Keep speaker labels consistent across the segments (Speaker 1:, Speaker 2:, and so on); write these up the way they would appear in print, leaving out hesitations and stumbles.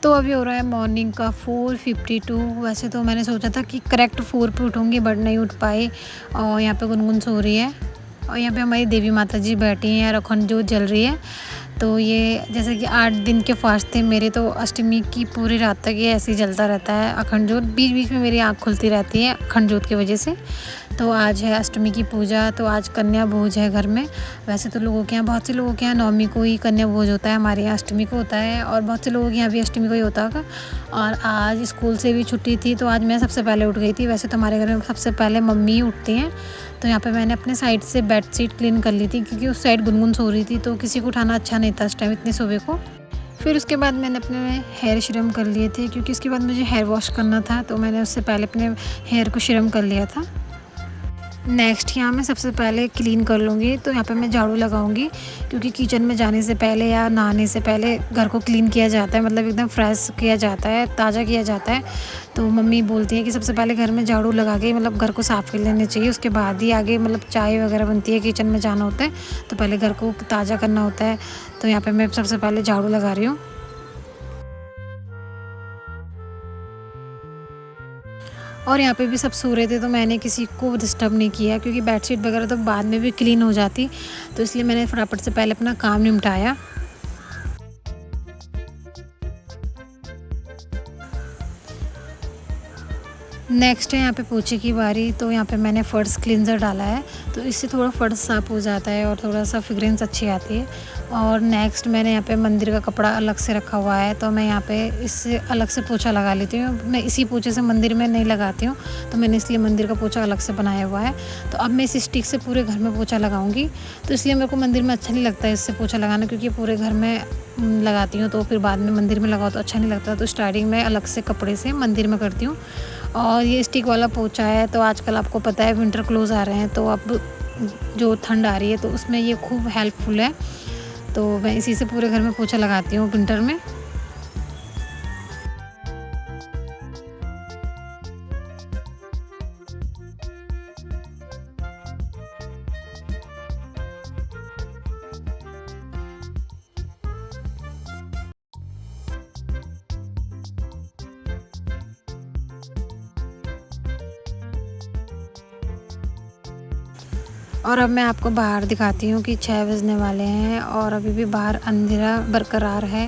Speaker 1: तो अभी हो रहा है मॉर्निंग का 4:52। वैसे तो मैंने सोचा था कि करेक्ट 4 पे उठूँगी, बट नहीं उठ पाई। और यहाँ पे गुनगुन सो रही है और यहाँ पे हमारी देवी माता जी बैठी हैं और अखंड जोत जल रही है। तो ये जैसे कि 8 दिन के फास्ट थे मेरे, तो अष्टमी की पूरी रात तक ये ऐसे ही जलता रहता है अखंड जोत। बीच बीच में मेरी आँख खुलती रहती है अखंड जोत की वजह से। तो आज है अष्टमी की पूजा, तो आज कन्या भोज है घर में। वैसे तो लोगों के यहाँ, बहुत से लोगों के यहाँ नवमी को ही कन्या भोज होता है, हमारे यहाँ अष्टमी को होता है और बहुत से लोगों के यहाँ भी अष्टमी को ही होता होगा। और आज स्कूल से भी छुट्टी थी, तो आज मैं सबसे पहले उठ गई थी। वैसे तो हमारे घर में सबसे पहले मम्मी ही उठती हैं। तो यहाँ पे मैंने अपने साइड से बेडशीट क्लीन कर ली थी, क्योंकि उस साइड गुनगुन सो रही थी, तो किसी को उठाना अच्छा नहीं था उस टाइम इतने सुबह को। फिर उसके बाद मैंने अपने हेयर श्रिम कर लिए थे, क्योंकि उसके बाद मुझे हेयर वॉश करना था, तो मैंने उससे पहले अपने हेयर को श्रिम कर लिया था। नेक्स्ट यहाँ मैं सबसे पहले क्लीन कर लूँगी। तो यहाँ पे मैं झाड़ू लगाऊंगी, क्योंकि किचन में जाने से पहले या नहाने से पहले घर को क्लीन किया जाता है, मतलब एकदम फ्रेश किया जाता है, ताज़ा किया जाता है। तो मम्मी बोलती है कि सबसे पहले घर में झाड़ू लगा के मतलब घर को साफ़ कर लेना चाहिए, उसके बाद ही आगे मतलब चाय वगैरह बनती है, किचन में जाना होता है, तो पहले घर को ताज़ा करना होता है। तो यहाँ पर मैं सबसे पहले झाड़ू लगा रही हूँ। और यहाँ पे भी सब सो रहे थे, तो मैंने किसी को डिस्टर्ब नहीं किया, क्योंकि बेडशीट वगैरह तो बाद में भी क्लीन हो जाती, तो इसलिए मैंने फटाफट से पहले अपना काम निपटाया। नेक्स्ट है यहाँ पे पोछे की बारी। तो यहाँ पे मैंने फर्श क्लींजर डाला है, तो इससे थोड़ा फर्श साफ़ हो जाता है और थोड़ा सा फ्रेग्रेंस अच्छी आती है। और नेक्स्ट मैंने यहाँ पे मंदिर का कपड़ा अलग से रखा हुआ है, तो मैं यहाँ पे इससे अलग से पोछा लगा लेती हूँ। मैं इसी पोछे से मंदिर में नहीं लगाती हूँ, तो मैंने इसलिए मंदिर का पोछा अलग से बनाया हुआ है। तो अब मैं इस स्टिक से पूरे घर में पोछा लगाऊंगी, तो इसलिए मेरे को मंदिर में अच्छा नहीं लगता है इससे पोछा लगाना, क्योंकि पूरे घर में लगाती हूँ तो फिर बाद में मंदिर में लगाओ तो अच्छा नहीं लगता। तो स्टार्टिंग में अलग से कपड़े से मंदिर में करती हूँ। और ये स्टिक वाला पोछा है, तो आजकल आपको पता है विंटर क्लोज आ रहे हैं, तो अब जो ठंड आ रही है तो उसमें ये खूब हेल्पफुल है। तो मैं इसी से पूरे घर में पोछा लगाती हूँ विंटर में। और अब मैं आपको बाहर दिखाती हूँ कि 6 बजने वाले हैं और अभी भी बाहर अंधेरा बरकरार है,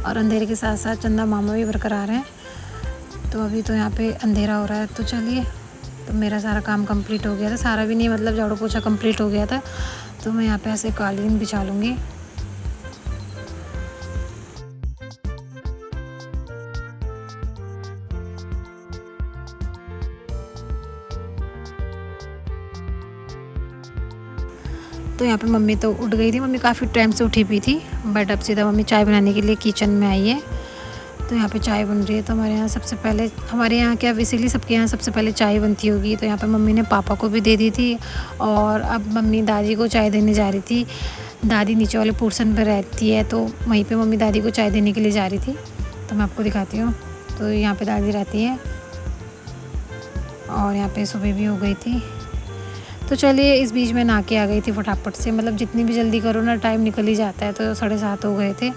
Speaker 1: और अंधेरे के साथ साथ चंदा मामा भी बरकरार हैं। तो अभी तो यहाँ पे अंधेरा हो रहा है। तो चलिए, तो मेरा सारा काम कंप्लीट हो गया था, सारा भी नहीं मतलब झाड़ू पोछा कंप्लीट हो गया था। तो मैं यहाँ पे ऐसे कालीन बिछा लूँगी। तो यहाँ पे मम्मी तो उठ गई थी, मम्मी काफ़ी टाइम से उठी हुई थी, बट अब सीधा मम्मी चाय बनाने के लिए किचन में आई है। तो यहाँ पे चाय बन रही है। तो हमारे यहाँ सबसे पहले, हमारे यहाँ क्या बेसिकली सबके यहाँ सबसे पहले चाय बनती होगी। तो यहाँ पे मम्मी ने पापा को भी दे दी थी, और अब मम्मी दादी को चाय देने जा रही थी। दादी नीचे वाले पोर्शन पर रहती है, तो वहीं पे मम्मी दादी को चाय देने के लिए जा रही थी। तो मैं आपको दिखाती हूँ। तो यहाँ पे दादी रहती है, और यहाँ पे सुबह भी हो गई थी। तो चलिए, इस बीच में नहा के आ गई थी फटाफट से, मतलब जितनी भी जल्दी करो ना टाइम निकल ही जाता है। तो 7:30 हो गए थे।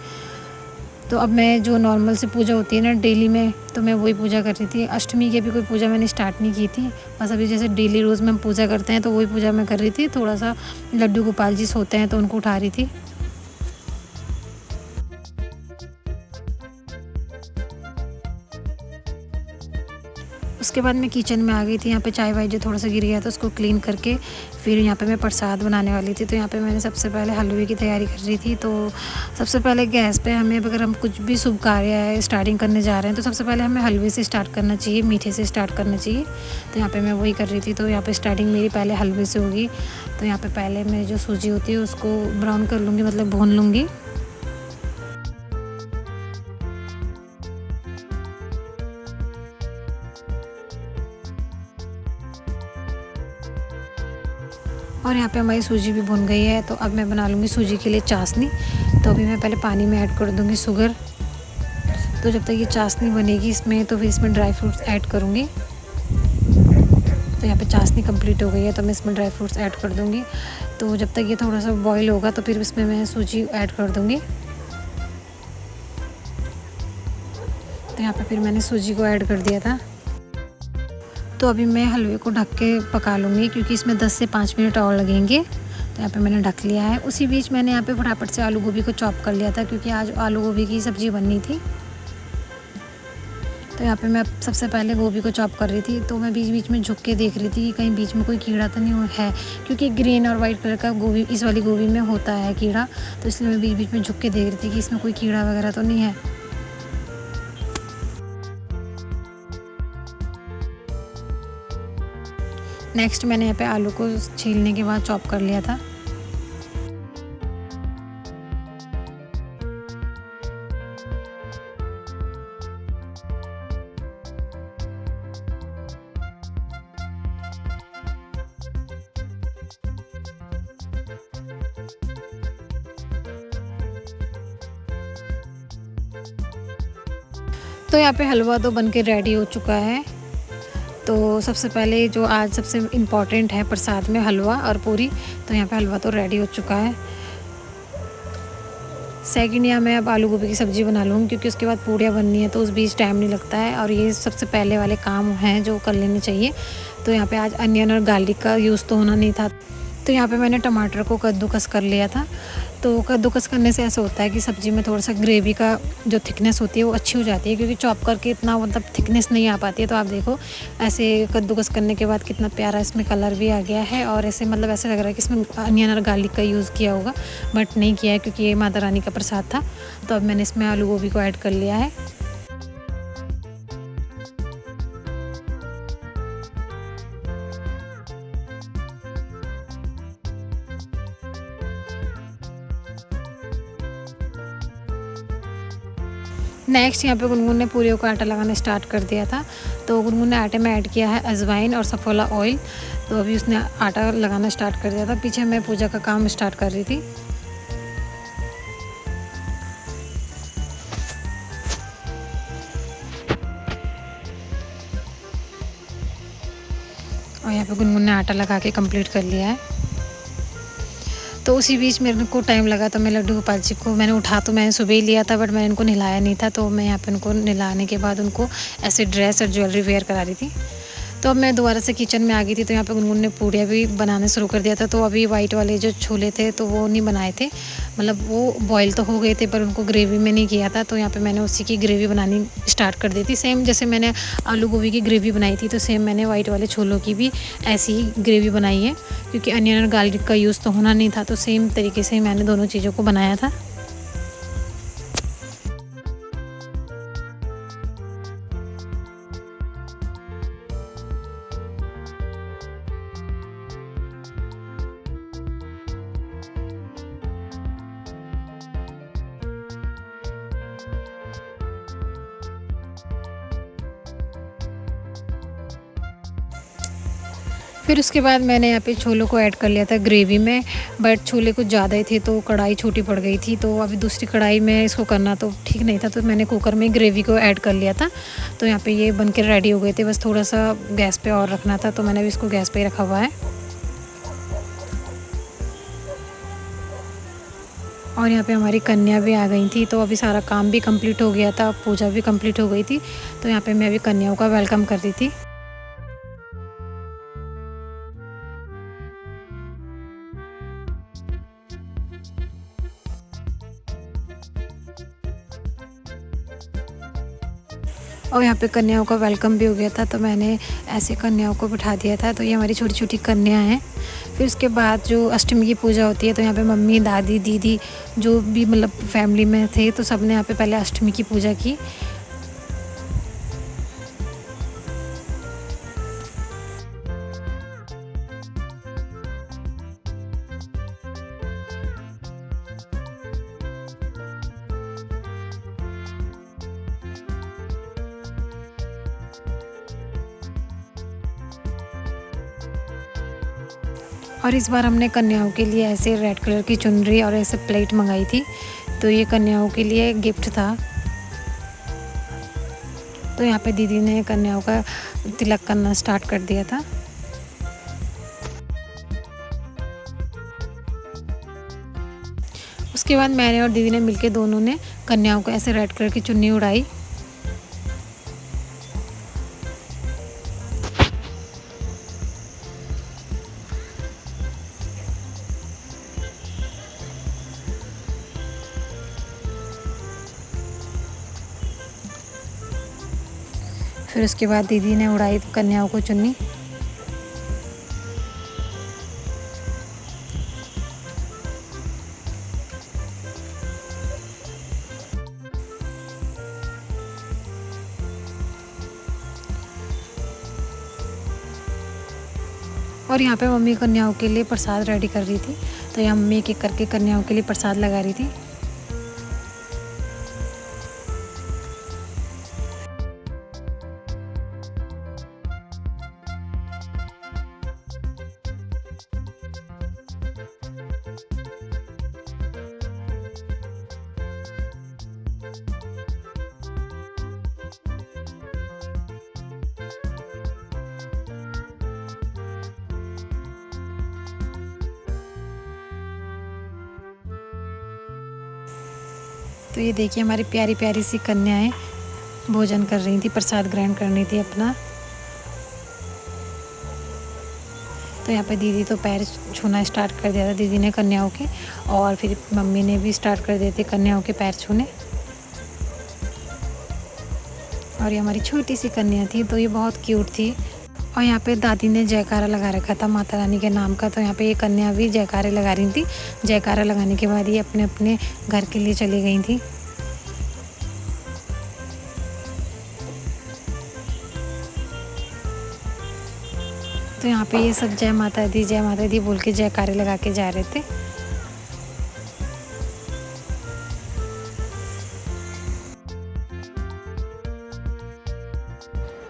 Speaker 1: तो अब मैं जो नॉर्मल से पूजा होती है ना डेली में, तो मैं वही पूजा कर रही थी। अष्टमी की अभी कोई पूजा मैंने स्टार्ट नहीं की थी, बस अभी जैसे डेली रोज़ में हम पूजा करते हैं तो वही पूजा मैं कर रही थी। थोड़ा सा लड्डू गोपाल जी सोते हैं तो उनको उठा रही थी। उसके बाद मैं किचन में आ गई थी। यहाँ पे चाय वाय जो थोड़ा सा गिर गया था उसको क्लीन करके फिर यहाँ पे मैं प्रसाद बनाने वाली थी। तो यहाँ पे मैंने सबसे पहले हलवे की तैयारी कर रही थी। तो सबसे पहले गैस पे हमें, अगर हम कुछ भी शुभ कार्य है स्टार्टिंग करने जा रहे हैं, तो सबसे पहले हमें हलवे से स्टार्ट करना चाहिए, मीठे से स्टार्ट करना चाहिए। तो यहाँ पर मैं वही कर रही थी। तो यहाँ पर स्टार्टिंग मेरी पहले हलवे से होगी। तो यहाँ पर पहले मेरी जो सूजी होती है उसको ब्राउन कर लूँगी, मतलब भून लूँगी। और यहाँ पे हमारी सूजी भी भुन गई है। तो अब मैं बना लूँगी सूजी के लिए चाशनी। तो अभी मैं पहले पानी में ऐड कर दूँगी शुगर। तो जब तक ये चाशनी बनेगी इसमें, तो फिर इसमें ड्राई फ्रूट्स ऐड करूँगी। तो यहाँ पे चाशनी कंप्लीट हो गई है, तो मैं इसमें ड्राई फ्रूट्स ऐड कर दूँगी। तो जब तक ये थोड़ा सा बॉईल होगा तो फिर इसमें मैं सूजी ऐड कर दूँगी। तो यहाँ पे फिर मैंने सूजी को ऐड कर दिया था। तो अभी मैं हलवे को ढक के पका लूँगी क्योंकि इसमें 10 से 5 मिनट और लगेंगे। तो यहाँ पे मैंने ढक लिया है। उसी बीच मैंने यहाँ पे फटाफट से आलू गोभी को चॉप कर लिया था क्योंकि आज आलू गोभी की सब्ज़ी बननी थी। तो यहाँ पे मैं सबसे पहले गोभी को चॉप कर रही थी। तो मैं बीच बीच में झुक के देख रही थी कि कहीं बीच में कोई कीड़ा तो नहीं है, क्योंकि ग्रीन और वाइट कलर का गोभी इस वाली गोभी में होता है कीड़ा। तो इसलिए मैं बीच बीच में झुक के देख रही थी कि इसमें कोई कीड़ा वगैरह तो नहीं है। नेक्स्ट मैंने यहाँ पे आलू को छीलने के बाद चॉप कर लिया था। तो यहाँ पे हलवा तो बनके रेडी हो चुका है। तो सबसे पहले जो आज सबसे इम्पॉर्टेंट है प्रसाद में हलवा और पूरी, तो यहाँ पे हलवा तो रेडी हो चुका है। सेकंड यहाँ मैं अब आलू गोभी की सब्ज़ी बना लूँगी क्योंकि उसके बाद पूड़ियाँ बननी है तो उस बीच टाइम नहीं लगता है और ये सबसे पहले वाले काम हैं जो कर लेने चाहिए। तो यहाँ पे आज अनियन और गार्लिक का यूज़ तो होना नहीं था। तो यहाँ पे मैंने टमाटर को कद्दूकस कर लिया था। तो कद्दूकस करने से ऐसा होता है कि सब्ज़ी में थोड़ा सा ग्रेवी का जो थिकनेस होती है वो अच्छी हो जाती है, क्योंकि चॉप करके इतना मतलब थिकनेस नहीं आ पाती है। तो आप देखो ऐसे कद्दूकस करने के बाद कितना प्यारा इसमें कलर भी आ गया है और ऐसे मतलब ऐसा लग रहा है कि इसमें अनियन और गार्लिक का यूज़ किया होगा, बट नहीं किया है क्योंकि ये माता रानी का प्रसाद था। तो अब मैंने इसमें आलू गोभी को ऐड कर लिया है। नेक्स्ट यहाँ पे गुनगुन ने पूरियों का आटा लगाना स्टार्ट कर दिया था। तो गुनगुन ने आटे में ऐड किया है अजवाइन और सफोला ऑयल। तो अभी उसने आटा लगाना स्टार्ट कर दिया था। पीछे मैं पूजा का काम स्टार्ट कर रही थी। और यहाँ पे गुनगुन ने आटा लगा के कंप्लीट कर लिया है। तो उसी बीच मेरे को टाइम लगा तो मैं लड्डू गोपाल जी को मैंने उठा तो मैंने सुबह ही लिया था, बट मैंने इनको नहलाया नहीं था। तो मैं यहाँ पे उनको नहलाने के बाद उनको ऐसे ड्रेस और ज्वेलरी वेयर करा रही थी। तो अब मैं दोबारा से किचन में आ गई थी। तो यहाँ पे गुनगुन ने पूड़ियाँ भी बनाना शुरू कर दिया था। तो अभी वाइट वाले जो छोले थे तो वो नहीं बनाए थे, मतलब वो बॉईल तो हो गए थे पर उनको ग्रेवी में नहीं किया था। तो यहाँ पे मैंने उसी की ग्रेवी बनानी स्टार्ट कर दी थी। सेम जैसे मैंने आलू गोभी की ग्रेवी बनाई थी तो सेम मैंने वाइट वाले छोलों की भी ऐसी ही ग्रेवी बनाई है, क्योंकि अनियन और गार्लिक का यूज़ तो होना नहीं था। तो सेम तरीके से मैंने दोनों चीज़ों को बनाया था। फिर उसके बाद मैंने यहाँ पे छोलों को ऐड कर लिया था ग्रेवी में, बट छोले कुछ ज़्यादा ही थे तो कढ़ाई छोटी पड़ गई थी। तो अभी दूसरी कढ़ाई में इसको करना तो ठीक नहीं था, तो मैंने कुकर में ग्रेवी को ऐड कर लिया था। तो यहाँ पे ये बन के रेडी हो गए थे, बस थोड़ा सा गैस पे और रखना था। तो मैंने अभी इसको गैस पे ही रखा हुआ है। और यहाँ पे हमारी कन्या भी आ गई थी। तो अभी सारा काम भी कंप्लीट हो गया था, पूजा भी कंप्लीट हो गई थी। तो यहाँ पे मैं अभी कन्याओं का वेलकम कर रही थी। और यहाँ पे कन्याओं का वेलकम भी हो गया था। तो मैंने ऐसे कन्याओं को बिठा दिया था। तो ये हमारी छोटी छोटी कन्या हैं। फिर उसके बाद जो अष्टमी की पूजा होती है तो यहाँ पे मम्मी, दादी, दीदी जो भी मतलब फैमिली में थे तो सब ने यहाँ पे पहले अष्टमी की पूजा की। और इस बार हमने कन्याओं के लिए ऐसे रेड कलर की चुनरी और ऐसे प्लेट मंगाई थी। तो ये कन्याओं के लिए गिफ्ट था। तो यहाँ पे दीदी ने कन्याओं का तिलक करना स्टार्ट कर दिया था। उसके बाद मैंने और दीदी ने मिलके दोनों ने कन्याओं को ऐसे रेड कलर की चुन्नी उड़ाई। फिर उसके बाद दीदी ने उड़ाई कन्याओं को चुन्नी। और यहाँ पे मम्मी कन्याओं के लिए प्रसाद रेडी कर रही थी, तो यहाँ मम्मी एक एक करके कन्याओं के लिए प्रसाद लगा रही थी। तो ये देखिए हमारी प्यारी प्यारी सी कन्याएं भोजन कर रही थी, प्रसाद ग्रहण करनी थी अपना। तो यहाँ पे दीदी तो पैर छूना स्टार्ट कर दिया था दीदी ने कन्याओं के, और फिर मम्मी ने भी स्टार्ट कर दिए थे कन्याओं के पैर छूने। और ये हमारी छोटी सी कन्या थी, तो ये बहुत क्यूट थी। और यहाँ पे दादी ने जयकारा लगा रखा था माता रानी के नाम का, तो यहाँ पे ये कन्या भी जयकारे लगा रही थी। जयकारा लगाने के बाद ये अपने अपने घर के लिए चली गई थी। तो यहाँ पे ये सब जय माता दी बोल के जयकारे लगा के जा रहे थे।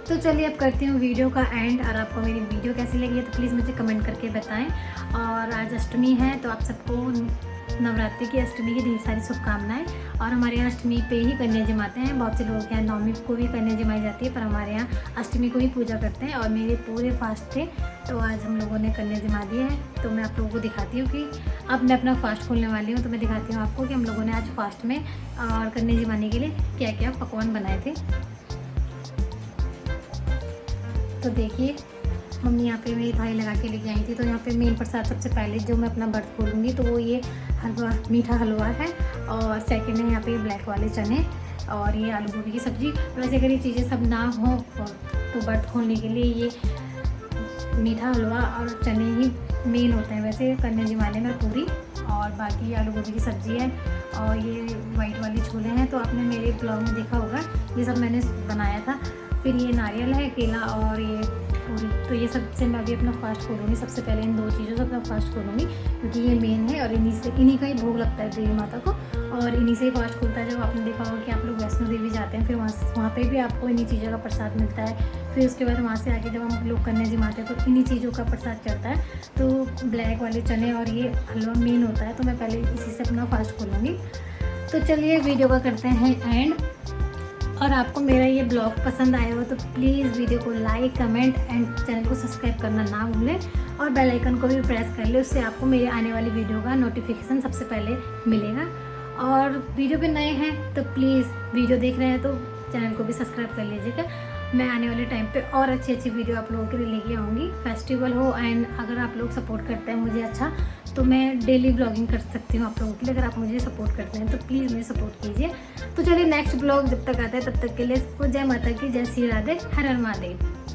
Speaker 1: तो चलिए अब करती हूँ वीडियो का एंड। और आपको मेरी वीडियो कैसी लगी है तो प्लीज़ मुझे कमेंट करके बताएं। और आज अष्टमी है, तो आप सबको नवरात्रि की अष्टमी की ढेर सारी शुभकामनाएं। और हमारे यहाँ अष्टमी पे ही कन्या जमाते हैं। बहुत से लोगों के यहाँ नवमी को भी कन्या जमाई जाती है, पर हमारे यहाँ अष्टमी को ही पूजा करते हैं। और मेरे पूरे फास्ट थे, तो आज हम लोगों ने कन्या जमा दिए हैं। तो मैं आप लोगों को दिखाती हूँ कि अब मैं अपना फास्ट खोलने वाली हूँ। तो मैं दिखाती हूँ आपको कि हम लोगों ने आज फास्ट में और कन्या जमाने के लिए क्या क्या पकवान बनाए थे। तो देखिए मम्मी यहाँ पे मेरी थाली लगा के लेके आई थी। तो यहाँ पे मेन प्रसाद सबसे पहले जो मैं अपना व्रत खोलूँगी तो वो ये हलवा, मीठा हलवा है। और सेकंड है यहाँ पे ब्लैक वाले चने, और ये आलू गोभी की सब्ज़ी। वैसे अगर ये चीज़ें सब ना हो तो व्रत खोलने के लिए ये मीठा हलवा और चने ही मेन होते हैं वैसे कन्या जमाने में पूरी। और बाकी आलू गोभी की सब्ज़ी है, और ये वाइट वाले छोले हैं। तो आपने मेरे ब्लॉग में देखा होगा, ये सब मैंने बनाया था। फिर ये नारियल है, केला और ये पूरी। तो ये सब से मैं अभी अपना फास्ट खोलूँगी। सबसे पहले इन दो चीज़ों से अपना फास्ट खोलूँगी, क्योंकि ये मेन है और इन्हीं का ही भोग लगता है देवी माता को, और इन्हीं से ही फास्ट खुलता है। जब आपने देखा होगा कि आप लोग वैष्णो देवी जाते हैं, फिर वहाँ पे भी आपको इन्हीं चीज़ों का प्रसाद मिलता है। फिर उसके बाद वहाँ से आके जब हम लोग कन्या जमाते हैं तो इन्हीं चीज़ों का प्रसाद चढ़ता है। तो ब्लैक वाले चने और ये हलवा मेन होता है। तो मैं पहले इसी से अपना फास्ट खोलूँगी। तो चलिए वीडियो का करते हैं एंड। और आपको मेरा ये ब्लॉग पसंद आया हो तो प्लीज़ वीडियो को लाइक, कमेंट एंड चैनल को सब्सक्राइब करना ना भूलें, और बेल आइकन को भी प्रेस कर ले। उससे आपको मेरे आने वाली वीडियो का नोटिफिकेशन सबसे पहले मिलेगा। और वीडियो पे नए हैं तो प्लीज़, वीडियो देख रहे हैं तो चैनल को भी सब्सक्राइब कर लीजिएगा। मैं आने वाले टाइम पे और अच्छी अच्छी वीडियो आप लोगों के लिए लेके आऊँगी। फेस्टिवल हो एंड अगर आप लोग सपोर्ट करते हैं मुझे अच्छा, तो मैं डेली ब्लॉगिंग कर सकती हूँ आप लोगों के लिए। अगर आप मुझे सपोर्ट करते हैं तो प्लीज़ मुझे सपोर्ट कीजिए। तो चलिए नेक्स्ट ब्लॉग जब तक आता है तब तक के लिए जय माता की, जय श्री राधे, हर हर महादेव।